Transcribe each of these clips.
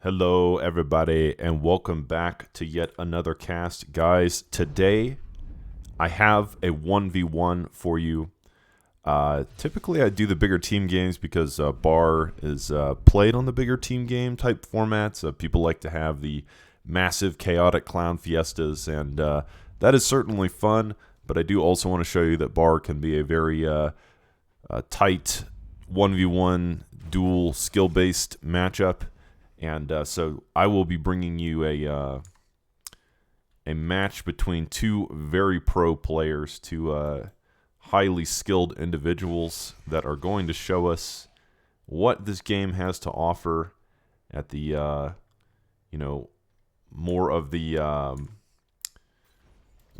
Hello, everybody, and welcome back to yet another cast. Guys, today I have a 1v1 for you. Typically, I do the bigger team games because Bar is played on the bigger team game type formats. People like to have the massive, chaotic clown fiestas, and that is certainly fun, but I do also want to show you that Bar can be a very tight 1v1 dual skill-based matchup. And so I will be bringing you a match between two very pro players, two highly skilled individuals that are going to show us what this game has to offer at the more of the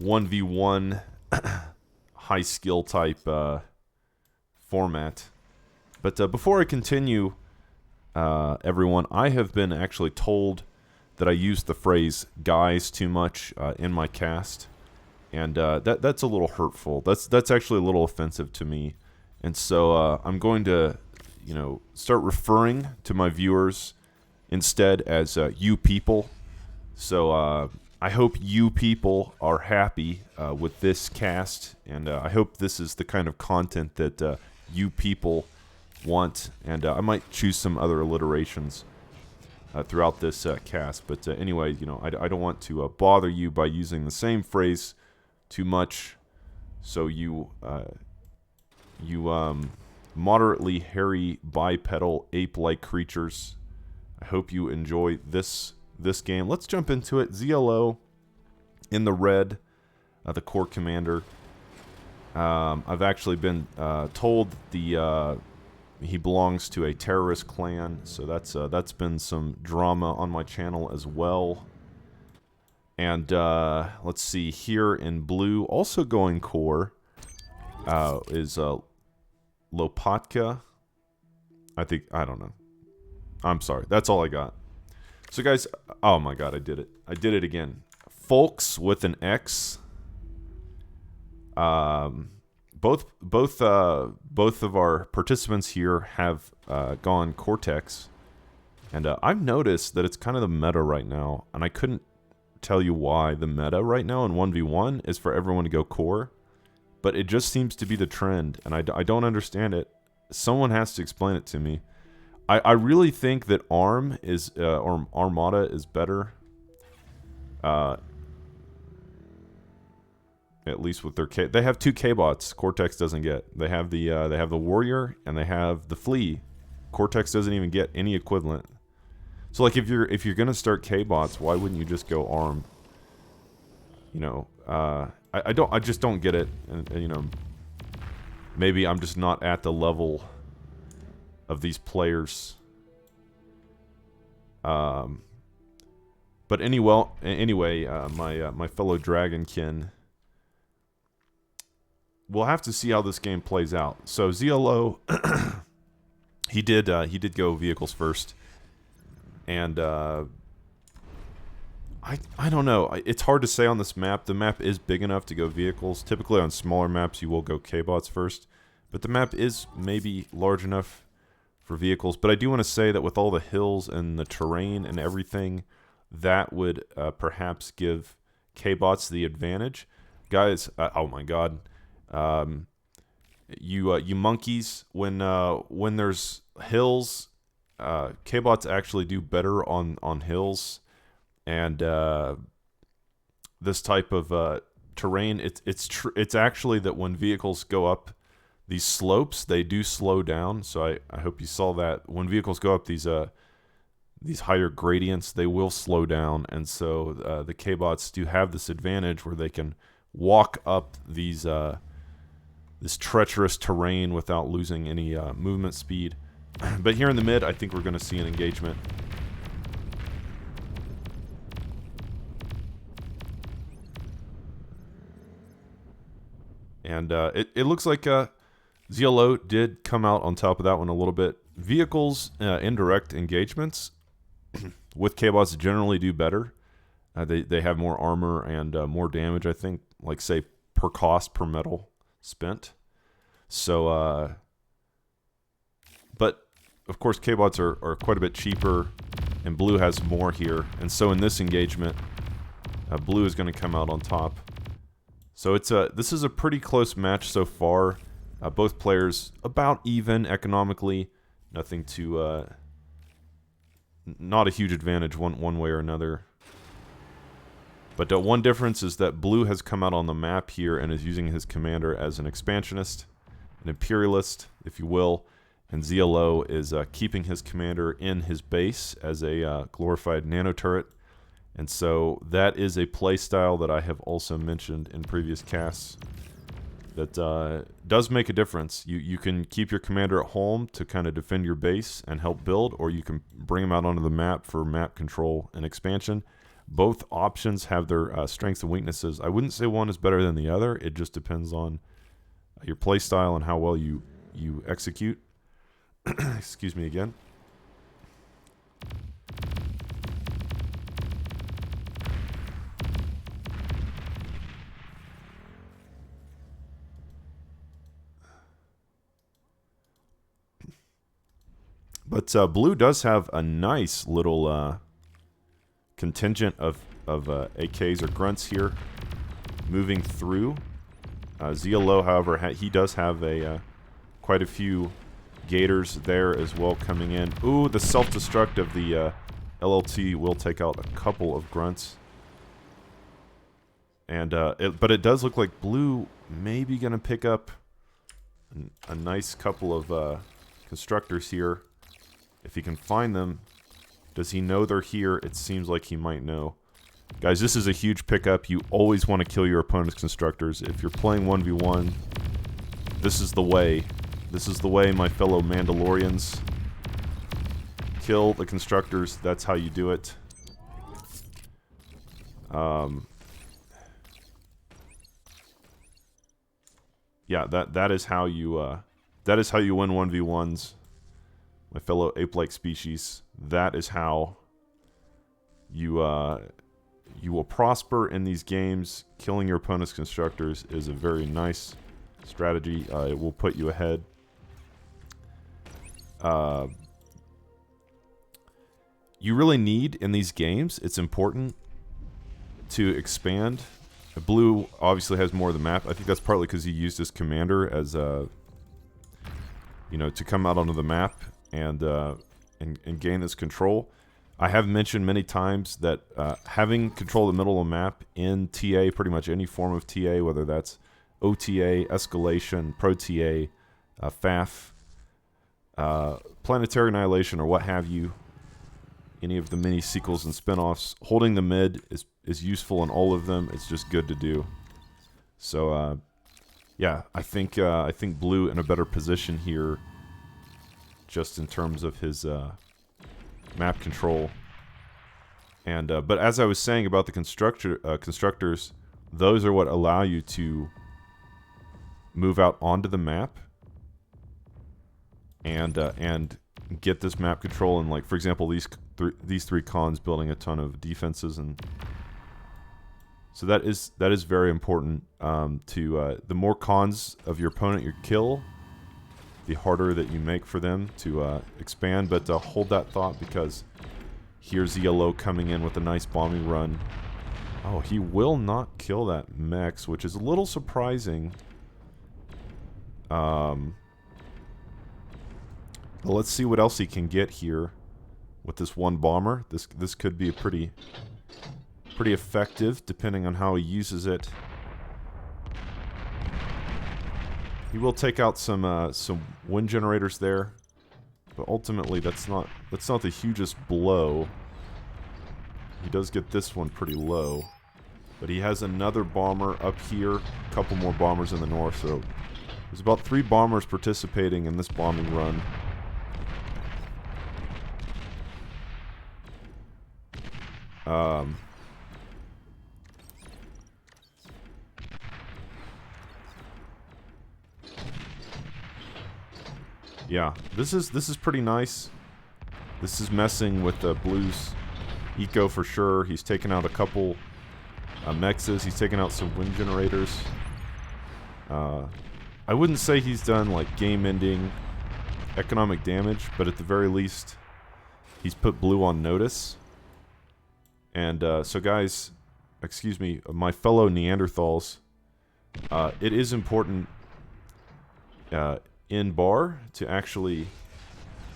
1v1 high skill type format. But before I continue, everyone, I have been actually told that I use the phrase "guys" too much in my cast, and that's a little hurtful. That's actually a little offensive to me, and so I'm going to, start referring to my viewers instead as "you people." So I hope you people are happy with this cast, and I hope this is the kind of content that you people want, and I might choose some other alliterations throughout this cast. But anyway, I don't want to bother you by using the same phrase too much. So you moderately hairy bipedal ape-like creatures, I hope you enjoy this game. Let's jump into it. ZLO in the red, the core commander. I've actually been told he belongs to a terrorist clan, so that's been some drama on my channel as well. And let's see, here in blue, also going core, is Lopatka. I don't know. I'm sorry, that's all I got. So guys, oh my god, I did it. I did it again. Folks with an X. Both of our participants here have gone Cortex, and I've noticed that it's kind of the meta right now, and I couldn't tell you why the meta right now in 1v1 is for everyone to go core, but it just seems to be the trend, and I don't understand it. Someone has to explain it to me. I really think that ARM is or Armada is better. At least with their they have two K-bots. Cortex doesn't get. They have the warrior and they have the flea. Cortex doesn't even get any equivalent. So like if you're gonna start K-bots, why wouldn't you just go ARM? I just don't get it. And maybe I'm just not at the level of these players. But anyway, my fellow Dragonkin. We'll have to see how this game plays out. So ZLO, he did go vehicles first, and I don't know. It's hard to say on this map. The map is big enough to go vehicles. Typically on smaller maps, you will go K-bots first, but the map is maybe large enough for vehicles. But I do want to say that with all the hills and the terrain and everything, that would perhaps give K-bots the advantage. Guys, oh my god. You monkeys, when there's hills, K-bots actually do better on hills, and this type of terrain, it's actually that when vehicles go up these slopes, they do slow down. So I hope you saw that when vehicles go up these higher gradients, they will slow down, and so the K-bots do have this advantage where they can walk up these this treacherous terrain without losing any movement speed. But here in the mid, I think we're going to see an engagement. And it looks like ZLO did come out on top of that one a little bit. Vehicles, indirect engagements with K-bots generally do better. They have more armor and more damage, I think, like say per cost per metal spent. So but of course K-bots are quite a bit cheaper and blue has more here. And so in this engagement, blue is going to come out on top. So this is a pretty close match so far. Both players about even economically. Nothing to... not a huge advantage one way or another. But one difference is that blue has come out on the map here and is using his commander as an expansionist, an imperialist, if you will. And ZLO is keeping his commander in his base as a glorified nano turret. And so that is a play style that I have also mentioned in previous casts that does make a difference. You can keep your commander at home to kind of defend your base and help build, or you can bring him out onto the map for map control and expansion. Both options have their strengths and weaknesses. I wouldn't say one is better than the other. It just depends on your play style and how well you execute. Excuse me again. But blue does have a nice little contingent of AKs or grunts here moving through. ZLO, however, he does have quite a few gators there as well coming in. Ooh, the self-destruct of the LLT will take out a couple of grunts. And but it does look like blue may be going to pick up a nice couple of constructors here. If he can find them. Does he know they're here? It seems like he might know. Guys, this is a huge pickup. You always want to kill your opponent's constructors. If you're playing 1v1, this is the way. This is the way, my fellow Mandalorians. Kill the constructors. That's how you do it. Yeah, that is how you win 1v1s. My fellow ape-like species, that is how you will prosper in these games. Killing your opponent's constructors is a very nice strategy. It will put you ahead. You really need, in these games, it's important to expand. Blue obviously has more of the map. I think that's partly because he used his commander as to come out onto the map and gain this control. I have mentioned many times that having control of the middle of the map in TA, pretty much any form of TA, whether that's OTA, Escalation, Pro TA, FAF, Planetary Annihilation, or what have you, any of the mini sequels and spin-offs, holding the mid is useful in all of them. It's just good to do. So yeah, I think blue in a better position here, just in terms of his map control. And but as I was saying about the constructors, those are what allow you to move out onto the map and get this map control. And like, for example, these three cons building a ton of defenses, and so that is very important. The more cons of your opponent you kill, the harder that you make for them to expand. But hold that thought, because here's ZLO coming in with a nice bombing run. Oh, he will not kill that Mex, which is a little surprising. But let's see what else he can get here with this one bomber. This could be a pretty effective, depending on how he uses it. He will take out some wind generators there, but ultimately that's not the hugest blow. He does get this one pretty low, but he has another bomber up here, a couple more bombers in the north, so there's about 3 bombers participating in this bombing run. Yeah, this is pretty nice. This is messing with the blues eco for sure. He's taken out a couple mexes. He's taken out some wind generators. I wouldn't say he's done like game-ending economic damage, but at the very least, He's put blue on notice. And so guys, excuse me, my fellow Neanderthals, it is important in bar to actually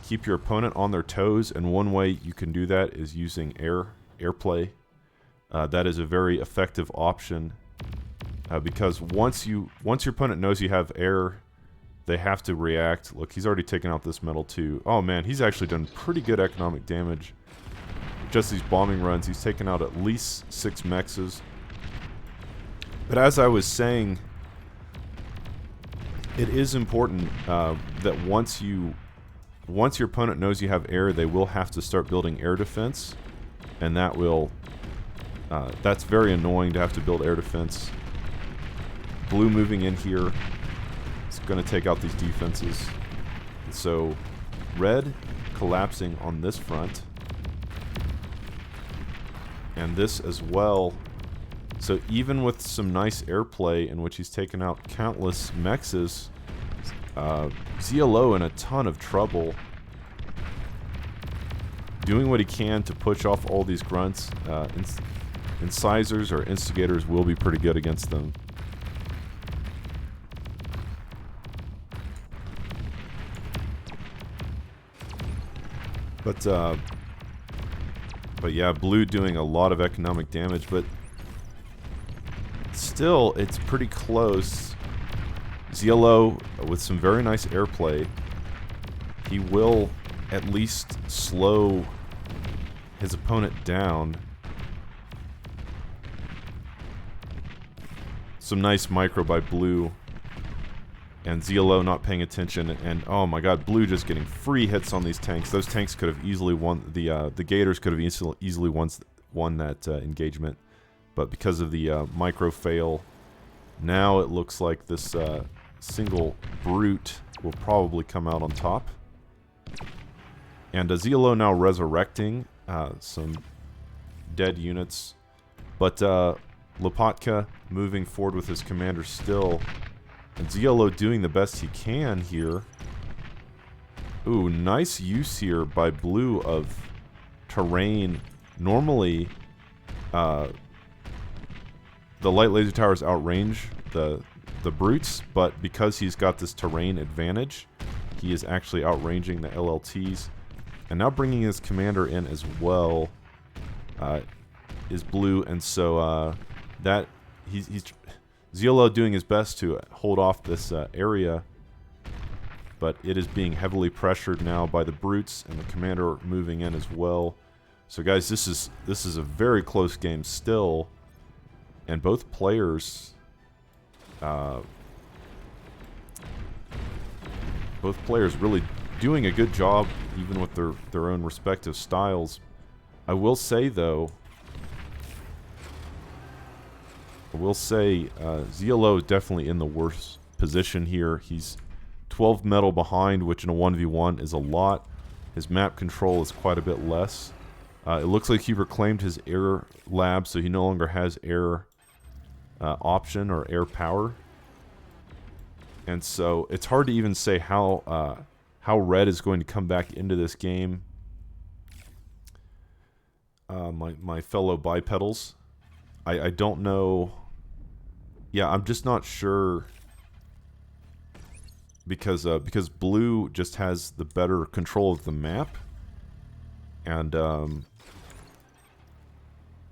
keep your opponent on their toes, and one way you can do that is using airplay. That is a very effective option because once your opponent knows you have air, they have to react. Look, he's already taken out this metal too. Oh man, he's actually done pretty good economic damage. Just these bombing runs, he's taken out at least 6 mexes. But as I was saying, it is important that once your opponent knows you have air, they will have to start building air defense, and that will that's very annoying to have to build air defense. Blue moving in here is going to take out these defenses. So red collapsing on this front, and this as well. So even with some nice airplay in which he's taken out countless mexes, ZLO in a ton of trouble, doing what he can to push off all these grunts. Incisors or instigators will be pretty good against them. But yeah, blue doing a lot of economic damage, but still, it's pretty close. ZLO with some very nice airplay. He will at least slow his opponent down. Some nice micro by blue. And ZLO not paying attention, and oh my god, blue just getting free hits on these tanks. Those tanks could have easily won, the Gators could have easily won that engagement. But because of the micro fail, now it looks like this single brute will probably come out on top. And ZLO now resurrecting some dead units. But Lopatka moving forward with his commander still. And ZLO doing the best he can here. Ooh, nice use here by blue of terrain. Normally, the light laser towers outrange the brutes, but because he's got this terrain advantage, he is actually outranging the LLTs. And now bringing his commander in as well is blue, and so that he's ZLO doing his best to hold off this area, but it is being heavily pressured now by the brutes, and the commander moving in as well. So guys, this is a very close game still, and both players really doing a good job, even with their own respective styles. I will say though, ZLO is definitely in the worst position here. He's 12 metal behind, which in a 1v1 is a lot. His map control is quite a bit less. It looks like he reclaimed his air lab, so he no longer has air option or air power. And so it's hard to even say how red is going to come back into this game. My fellow bipedals, I don't know. Yeah, I'm just not sure because blue just has the better control of the map, and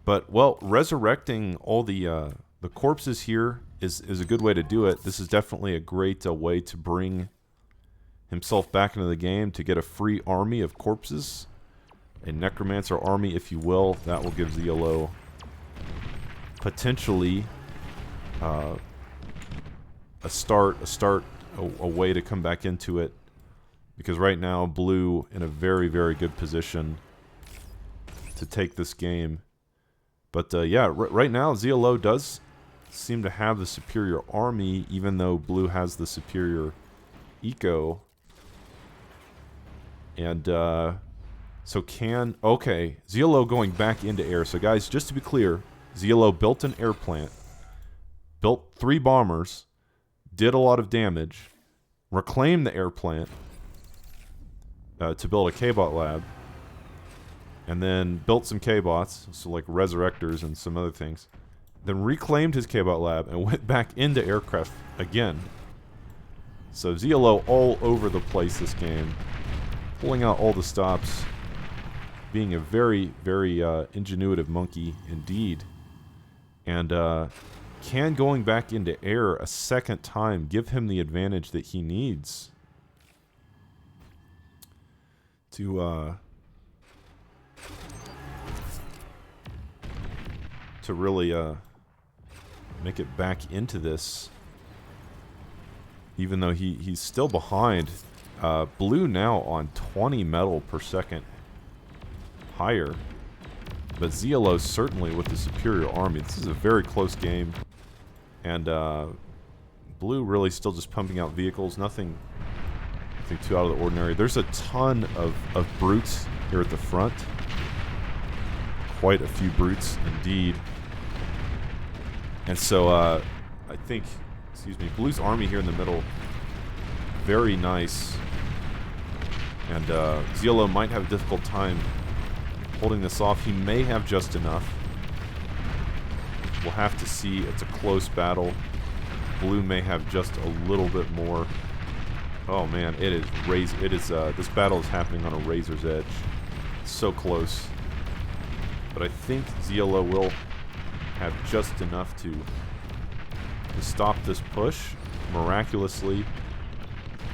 but well, resurrecting all the corpses here is a good way to do it. This is definitely a great way to bring himself back into the game, to get a free army of corpses, a necromancer army, if you will. That will give ZLO potentially a way to come back into it, because right now blue in a very, very good position to take this game. But yeah, right now ZLO does seem to have the superior army, even though blue has the superior eco. And so okay, ZLO going back into air. So guys, just to be clear, ZLO built an air plant, built 3 bombers, did a lot of damage, reclaimed the air plant to build a K-Bot lab, and then built some K-bots, so like resurrectors and some other things. Then reclaimed his K-bot lab and went back into aircraft again. So ZLO all over the place this game, pulling out all the stops, being a very, very ingenuitive monkey indeed. And can going back into air a second time give him the advantage that he needs to really make it back into this, even though he's still behind. Blue now on 20 metal per second higher, but ZLO certainly with the superior army. This is a very close game, and Blue really still just pumping out vehicles. Nothing too out of the ordinary. There's a ton of brutes here at the front. Quite a few brutes indeed. And so I think, Blue's army here in the middle, very nice. And ZLO might have a difficult time holding this off. He may have just enough. We'll have to see. It's a close battle. Blue may have just a little bit more. Oh man, it is this battle is happening on a razor's edge. It's so close. But I think ZLO will have just enough to stop this push miraculously.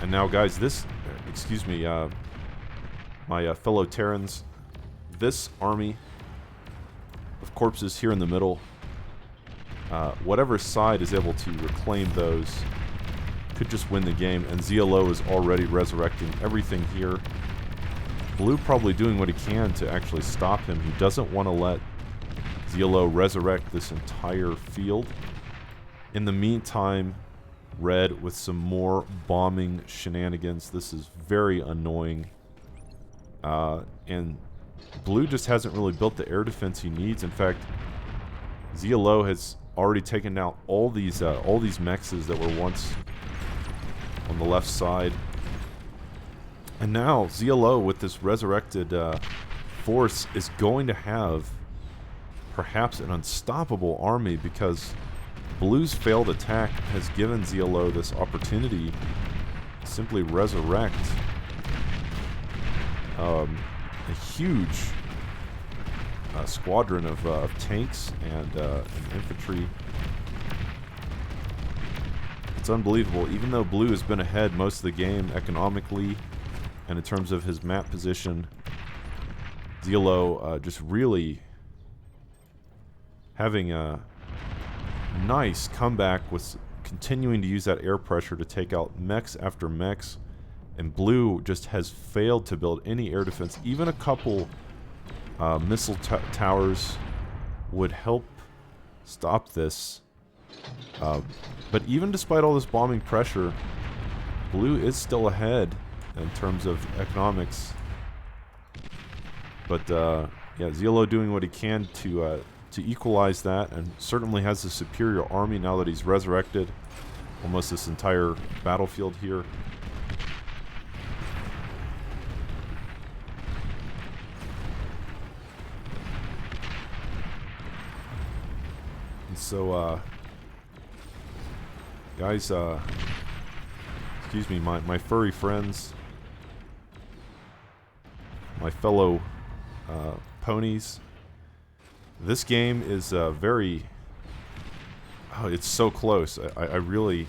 And now guys, this my fellow Terrans, this army of corpses here in the middle, whatever side is able to reclaim those could just win the game, and ZLO is already resurrecting everything here. Blue probably doing what he can to actually stop him. He doesn't want to let ZLO resurrect this entire field. In the meantime, Red with some more bombing shenanigans. This is very annoying. And Blue just hasn't really built the air defense he needs. In fact, ZLO has already taken out all these mexes that were once on the left side. And now ZLO with this resurrected force is going to have perhaps an unstoppable army, because Blue's failed attack has given ZLO this opportunity to simply resurrect a huge squadron of tanks and infantry. It's unbelievable. Even though Blue has been ahead most of the game economically and in terms of his map position, ZLO just really having a nice comeback with continuing to use that air pressure to take out mechs after mechs. And Blue just has failed to build any air defense. Even a couple missile towers would help stop this. But even despite all this bombing pressure, Blue is still ahead in terms of economics. But yeah, ZLO doing what he can to equalize that, and certainly has a superior army now that he's resurrected almost this entire battlefield here. And so, guys, excuse me, my furry friends, my fellow ponies. This game is very... Oh, it's so close. I really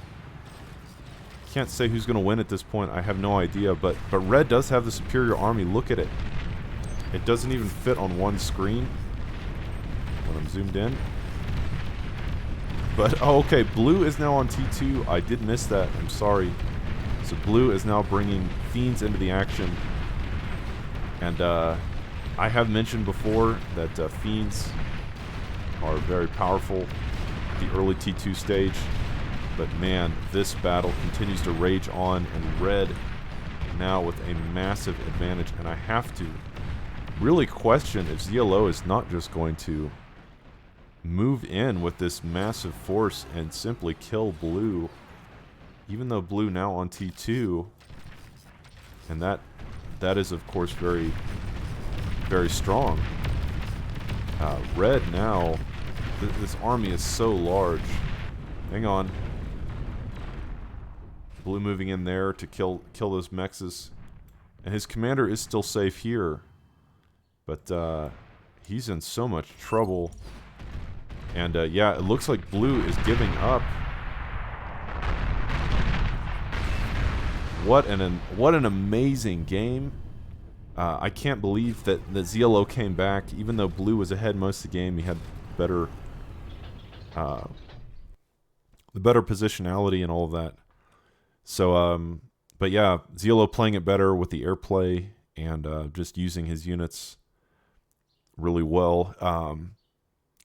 can't say who's going to win at this point. I have no idea, but Red does have the superior army. Look at it. It doesn't even fit on one screen when I'm zoomed in. But, oh, okay, Blue is now on T2. I did miss that. I'm sorry. So Blue is now bringing Fiends into the action. And, I have mentioned before that Fiends are very powerful at the early T2 stage, but man, this battle continues to rage on, and Red now with a massive advantage. And I have to really question if ZLO is not just going to move in with this massive force and simply kill Blue, even though Blue now on T2, and that is of course very very strong. Red now, this army is so large. Hang on. Blue moving in there to kill those mexes. And his commander is still safe here. But he's in so much trouble. And yeah, it looks like blue is giving up. What an amazing game. I can't believe that ZLO came back. Even though blue was ahead most of the game, he had better the better positionality and all of that. So, but yeah, ZLO playing it better with the airplay and just using his units really well.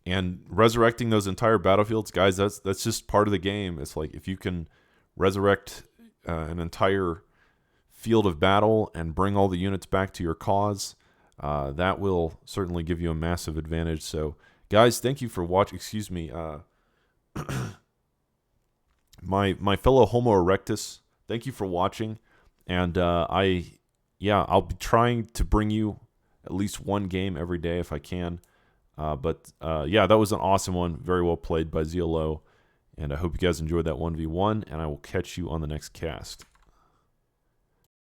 And resurrecting those entire battlefields, guys, that's just part of the game. It's like if you can resurrect an entire field of battle and bring all the units back to your cause, that will certainly give you a massive advantage. So, guys, thank you for watching. Excuse me. My fellow Homo erectus, thank you for watching. And I'll be trying to bring you at least one game every day if I can. But yeah, that was an awesome one. Very well played by ZLO. And I hope you guys enjoyed that 1v1, and I will catch you on the next cast.